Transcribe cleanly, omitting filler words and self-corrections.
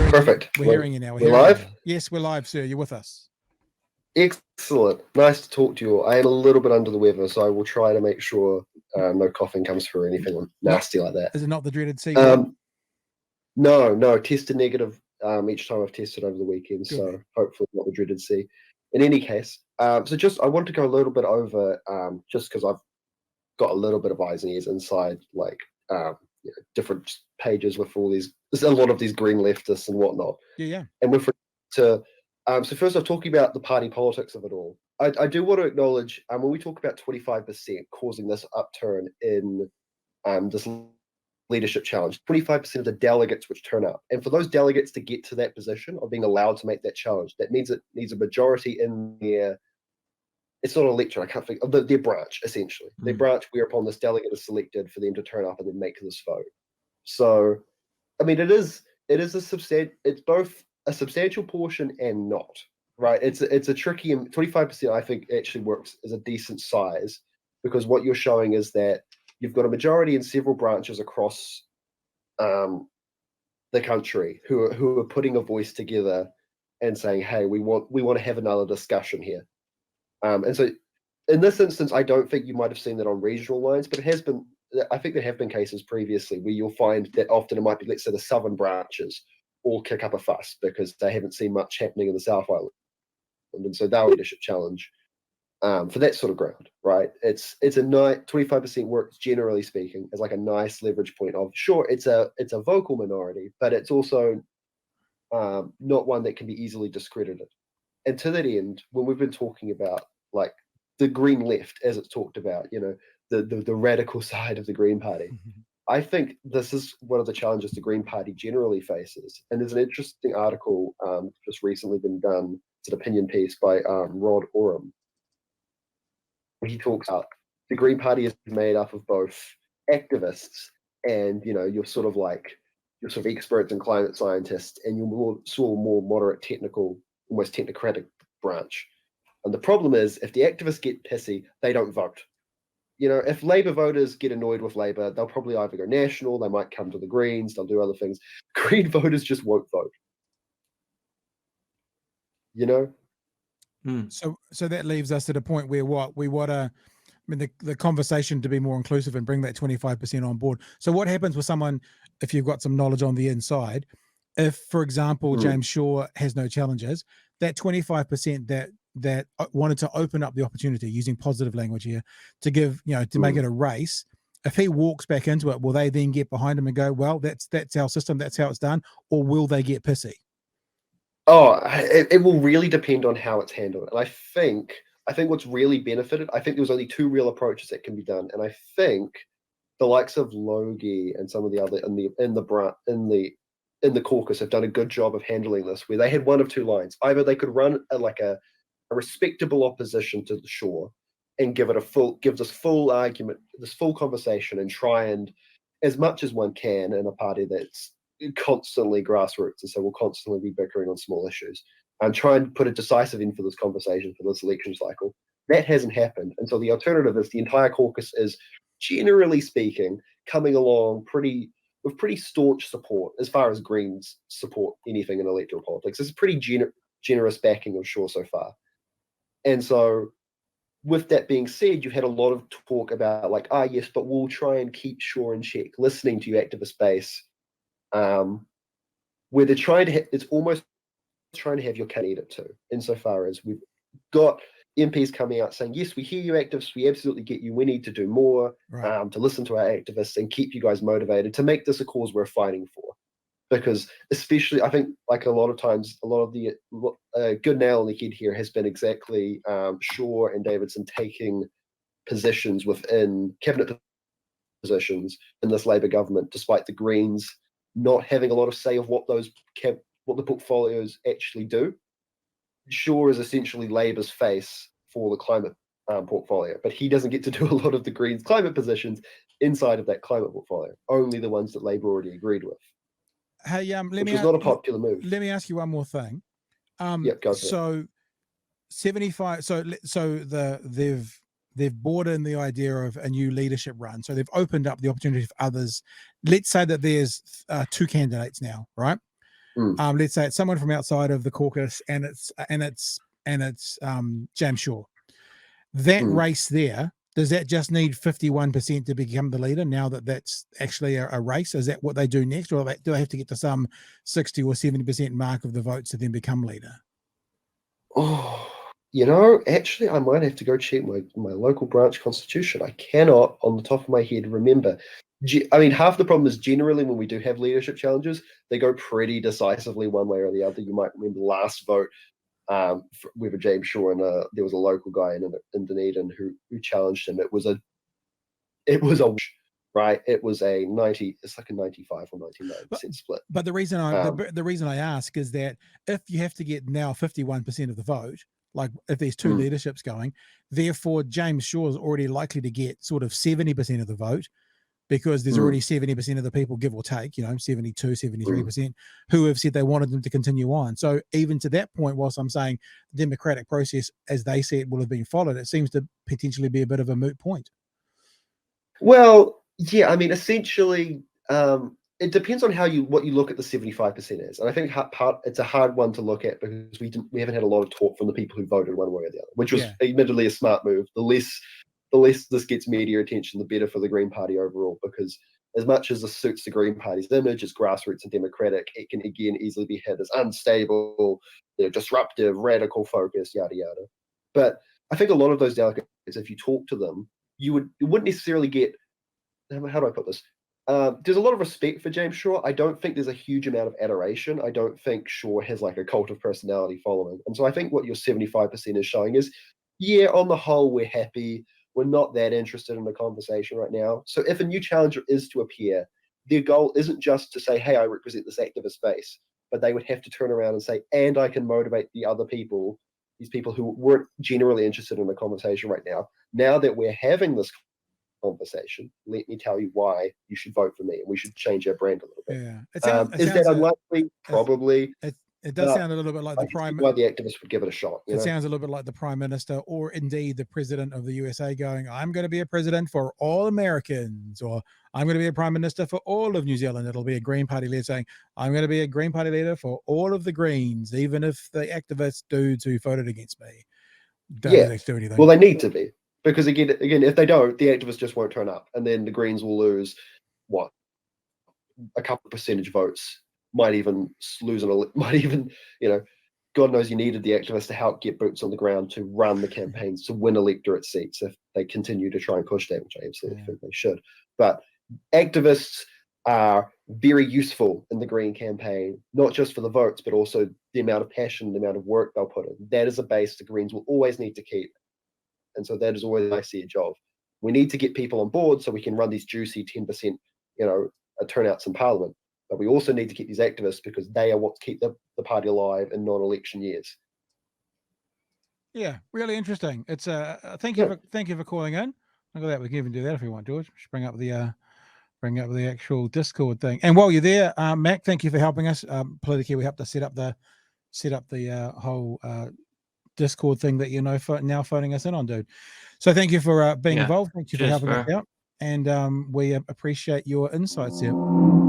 hearing Perfect. you. We're hearing you now. We're live? Yes, we're live, sir. You're with us. Excellent. Nice to talk to you all. I am a little bit under the weather, so I will try to make sure no coughing comes through or anything nasty like that. Is it not the dreaded C word? No. Tested negative each time I've tested over the weekend, Good. So hopefully not the dreaded C. In any case, I want to go a little bit over, just because I've got a little bit of eyes and ears inside, like different pages with all these. There's a lot of these green leftists and whatnot. Yeah. And with to so first, I'm talking about the party politics of it all. I do want to acknowledge when we talk about 25% causing this upturn in this leadership challenge, 25% of the delegates which turn up, and for those delegates to get to that position of being allowed to make that challenge, that means it needs a majority in their. It's not an electorate. I can't think of their branch essentially. Their branch whereupon this delegate is selected for them to turn up and then make this vote. So, I mean, it is a substantial. It's both a substantial portion and not, right? It's a tricky. 25%, I think, actually works as a decent size because what you're showing is that you've got a majority in several branches across the country who are putting a voice together and saying, "Hey, we want to have another discussion here." And so, in this instance, I don't think you might have seen that on regional lines, but it has been. I think there have been cases previously where you'll find that often it might be, let's say, the southern branches all kick up a fuss because they haven't seen much happening in the South Island, and so they'll leadership challenge for that sort of ground, right? It's a nice 25% works, generally speaking, as like a nice leverage point of sure it's a vocal minority, but it's also not one that can be easily discredited. And to that end, when we've been talking about like the Green left, as it's talked about, the radical side of the Green Party. I think this is one of the challenges the Green Party generally faces. And there's an interesting article just recently been done. It's an opinion piece by Rod Oram. He talks about the Green Party is made up of both activists and, your sort of experts and climate scientists and your more moderate technical, almost technocratic branch. And the problem is if the activists get pissy, they don't vote. If Labour voters get annoyed with Labour, they'll probably either go national, they might come to the Greens, they'll do other things. Green voters just won't vote. So that leaves us at a point where we want to, the conversation to be more inclusive and bring that 25% on board. So what happens with someone, if you've got some knowledge on the inside, if, for example, James Shaw has no challenges, that 25% that wanted to open up the opportunity, using positive language here, to give, to make it a race, if he walks back into it, will they then get behind him and go, well, that's our system, that's how it's done, or will they get pissy? Oh, it will really depend on how it's handled. And I think what's really benefited, I think there was only two real approaches that can be done. And I think the likes of Logie and some of the other in the caucus have done a good job of handling this, where they had one of two lines. Either they could run a respectable opposition to the Shaw and give this full argument, this full conversation, and try and, as much as one can in a party that's constantly grassroots, and so we'll constantly be bickering on small issues, and try and put a decisive end for this conversation for this election cycle. That hasn't happened. And so the alternative is the entire caucus is, generally speaking, coming along with pretty staunch support as far as Greens support anything in electoral politics. It's a pretty generous backing of Shaw so far. And so with that being said, you've had a lot of talk about yes, but we'll try and keep Shaw in check, listening to your activist base, where they're trying to it's almost trying to have your cake it too, insofar as we've got MPs coming out saying, yes, we hear you activists, we absolutely get you, we need to do more, right, to listen to our activists and keep you guys motivated to make this a cause we're fighting for. Because especially, I think, a lot of times, a lot of the good nail on the head here has been exactly Shaw and Davidson taking positions within cabinet positions in this Labour government, despite the Greens not having a lot of say of what the portfolios actually do. Shaw is essentially Labour's face for the climate portfolio, but he doesn't get to do a lot of the Greens' climate positions inside of that climate portfolio, only the ones that Labour already agreed with. Hey, which is not a popular move. Let me ask you one more thing. Go for it. 75. So they've bought in the idea of a new leadership run. So they've opened up the opportunity for others. Let's say that there's two candidates now, right? let's say it's someone from outside of the caucus, and it's James Shaw. That race there, does that just need 51% to become the leader? Now that that's actually a race, is that what they do next, or do they have to get to some 60 or 70% mark of the votes to then become leader? Oh, actually, I might have to go check my local branch constitution. I cannot, on the top of my head, remember. I mean, half the problem is generally when we do have leadership challenges, they go pretty decisively one way or the other. You might remember last vote with James Shaw, and there was a local guy in Dunedin who challenged him. It was a right. It was it's like a 95 or 99% split. But the reason I ask is that if you have to get now 51% of the vote, like if there's two leaderships going, therefore James Shaw is already likely to get sort of 70% of the vote, because there's already 70% of the people, give or take, 72, 73%, who have said they wanted them to continue on. So even to that point, whilst I'm saying the democratic process, as they see it, will have been followed, it seems to potentially be a bit of a moot point. Well, yeah, I mean, essentially, it depends on what you look at the 75% is, and I think it's a hard one to look at because we haven't had a lot of talk from the people who voted one way or the other, which was admittedly a smart move. The less this gets media attention, the better for the Green Party overall, because as much as this suits the Green Party's image as grassroots and democratic, it can again easily be hit as unstable, disruptive, radical focus, yada yada. But I think a lot of those delegates, if you talk to them, you wouldn't necessarily get, how do I put this? There's a lot of respect for James Shaw. I don't think there's a huge amount of adoration. I don't think Shaw has like a cult of personality following. And so I think what your 75% is showing is, yeah, on the whole, we're happy. We're not that interested in the conversation right now. So if a new challenger is to appear, their goal isn't just to say, hey, I represent this activist base, but they would have to turn around and say, and I can motivate the other people, these people who weren't generally interested in the conversation right now. Now that we're having this conversation, let me tell you why you should vote for me, and we should change our brand a little bit. Yeah, is that unlikely? Probably. It does sound a little bit like why the activists would give it a shot. It sounds a little bit like the Prime Minister, or indeed the President of the USA, going, I'm going to be a president for all Americans, or I'm going to be a Prime Minister for all of New Zealand. It'll be a Green Party leader saying, I'm going to be a Green Party leader for all of the Greens, even if the activist dudes who voted against me don't do anything. Well, they need to be, because again, if they don't, the activists just won't turn up, and then the Greens will lose a couple of percentage votes. Might even lose God knows you needed the activists to help get boots on the ground to run the campaigns to win electorate seats if they continue to try and push that, which I absolutely think they should. But activists are very useful in the Green campaign, not just for the votes, but also the amount of passion, the amount of work they'll put in. That is a base the Greens will always need to keep. And so that is always I see a job. We need to get people on board so we can run these juicy 10%, turnouts in Parliament. But we also need to keep these activists, because they are what keep the party alive in non-election years. Yeah, really interesting. It's thank you for calling in. Look at that. We can even do that if we want, George. Just bring up the actual Discord thing. And while you're there, Mac, thank you for helping us. Politikiwi helped us set up the whole Discord thing that now phoning us in on, dude. So thank you for being involved. Thank you for helping us out, and we appreciate your insights here.